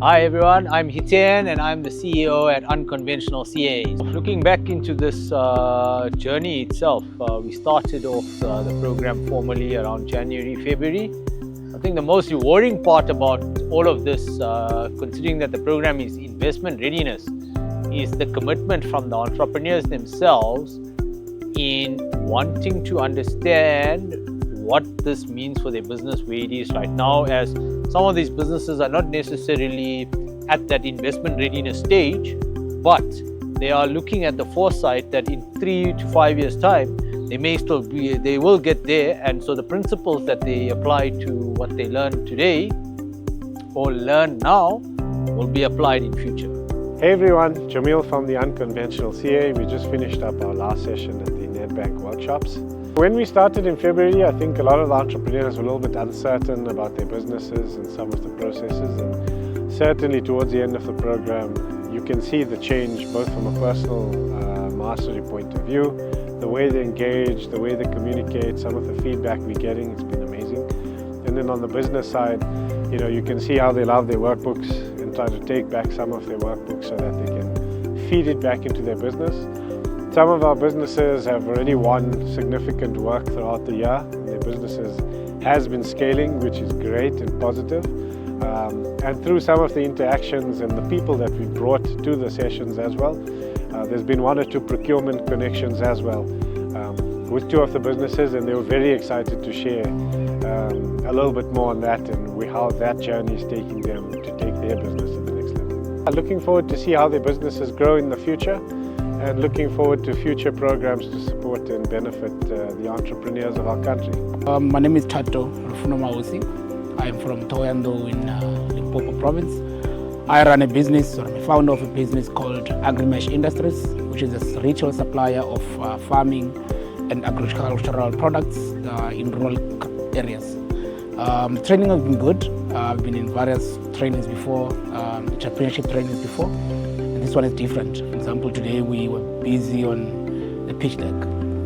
Hi everyone, I'm Hiten and I'm the CEO at Unconventional CA. Looking back into this journey itself, we started off the program formally around January, February. I think the most rewarding part about all of this, considering that the program is investment readiness, is the commitment from the entrepreneurs themselves in wanting to understand what this means for their business, where it is right now, as some of these businesses are not necessarily at that investment readiness stage, but they are looking at the foresight that in 3 to 5 years time they will get there. And so the principles that they apply to what they learn today or learn now will be applied in future. Hey everyone, Jamil from the Unconventional CA. We just finished up our last session at the Nedbank workshops. When we started in February, I think a lot of the entrepreneurs were a little bit uncertain about their businesses and some of the processes, and certainly towards the end of the program you can see the change both from a personal mastery point of view, the way they engage, the way they communicate, some of the feedback we're getting, it's been amazing. And then on the business side, you can see how they love their workbooks and try to take back some of their workbooks so that they can feed it back into their business. Some of our businesses have already won significant work throughout the year. Their businesses has been scaling, which is great and positive. And through some of the interactions and the people that we brought to the sessions as well, there's been 1 or 2 procurement connections as well with 2 of the businesses, and they were very excited to share a little bit more on that and how that journey is taking them to take their business to the next level. I'm looking forward to see how their businesses grow in the future, and looking forward to future programs to support and benefit the entrepreneurs of our country. My name is Tato Rufunoma. I am from Toyando in Limpopo province. I run a business, or I'm a founder of a business called Agrimesh Industries, which is a retail supplier of farming and agricultural products in rural areas. Training has been good. I've been in various trainings before, entrepreneurship trainings before. This one is different. For example, today we were busy on the pitch deck.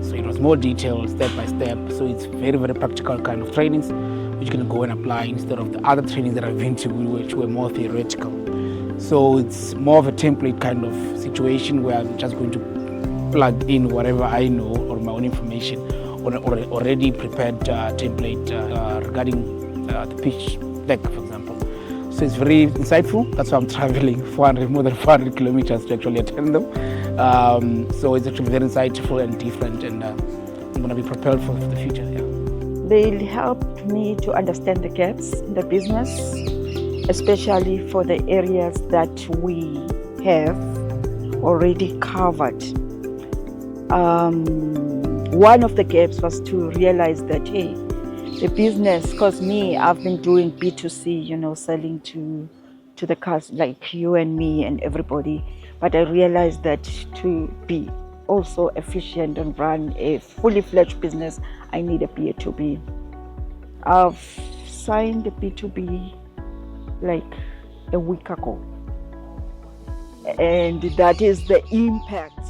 So it was more detailed, step by step. So it's very, very practical kind of trainings which you can go and apply instead of the other trainings that I've been to, which were more theoretical. So it's more of a template kind of situation where I'm just going to plug in whatever I know or my own information or already prepared template regarding the pitch deck, for example. So it's very insightful. That's why I'm traveling more than 400 kilometers to actually attend them. So it's actually very insightful and different, and I'm going to be prepared for the future. Yeah. They helped me to understand the gaps in the business, especially for the areas that we have already covered. One of the gaps was to realize that, hey, the business, because I've been doing B2C, selling to the customers like you and me and everybody. But I realized that to be also efficient and run a fully fledged business, I need a B2B. I've signed a B2B like a week ago. And that is the impact.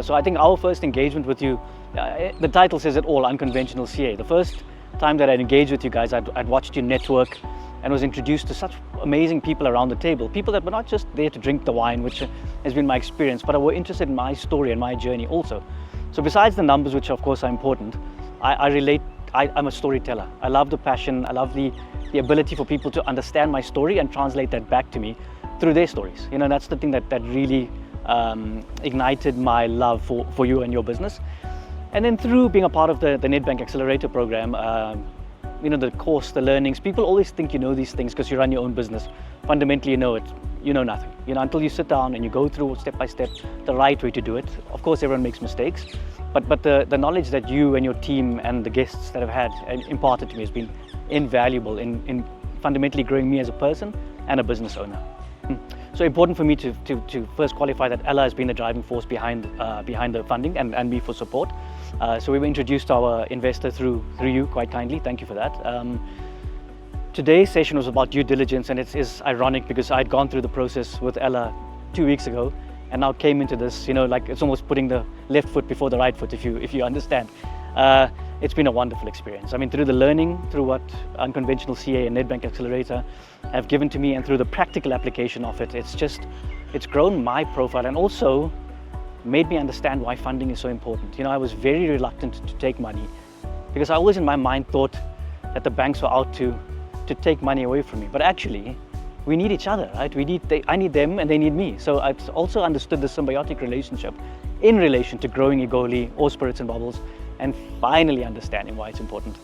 So I think our first engagement with you, the title says it all, Unconventional CA. The first time that I'd engaged with you guys, I'd watched you network and was introduced to such amazing people around the table. People that were not just there to drink the wine, which has been my experience, but were interested in my story and my journey also. So besides the numbers, which of course are important, I'm a storyteller. I love the passion, I love the ability for people to understand my story and translate that back to me through their stories. That's the thing that really ignited my love for you and your business. And then through being a part of the Nedbank Accelerator program, the course, the learnings, people always think you know these things because you run your own business. Fundamentally, you know nothing. Until you sit down and you go through step by step the right way to do it. Of course, everyone makes mistakes, but the knowledge that you and your team and the guests that I've had imparted to me has been invaluable in fundamentally growing me as a person and a business owner. So important for me to first qualify that Ella has been the driving force behind the funding and me for support. So we were introduced to our investor through you quite kindly. Thank you for that. Today's session was about due diligence, and it's ironic because I'd gone through the process with Ella 2 weeks ago and now came into this, like it's almost putting the left foot before the right foot, if you understand. it's been a wonderful experience. I mean, through the learning, through what Unconventional CA and Nedbank Accelerator have given to me, and through the practical application of it, it's grown my profile and also made me understand why funding is so important. You know, I was very reluctant to take money because I always in my mind thought that the banks were out to take money away from me. But actually, we need each other, right? I need them and they need me. So I've also understood the symbiotic relationship in relation to growing Egoli or Spirits and Bubbles, and finally understanding why it's important.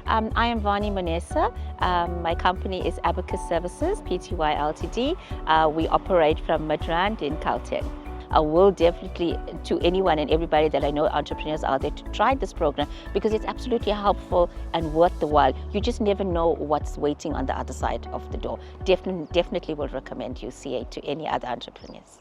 I am Vani Monesa. My company is Abacus Services, Pty Ltd. We operate from Midrand in Gauteng. I will definitely, to anyone and everybody that I know, entrepreneurs out there, to try this program because it's absolutely helpful and worth the while. You just never know what's waiting on the other side of the door. Definitely will recommend you CA to any other entrepreneurs.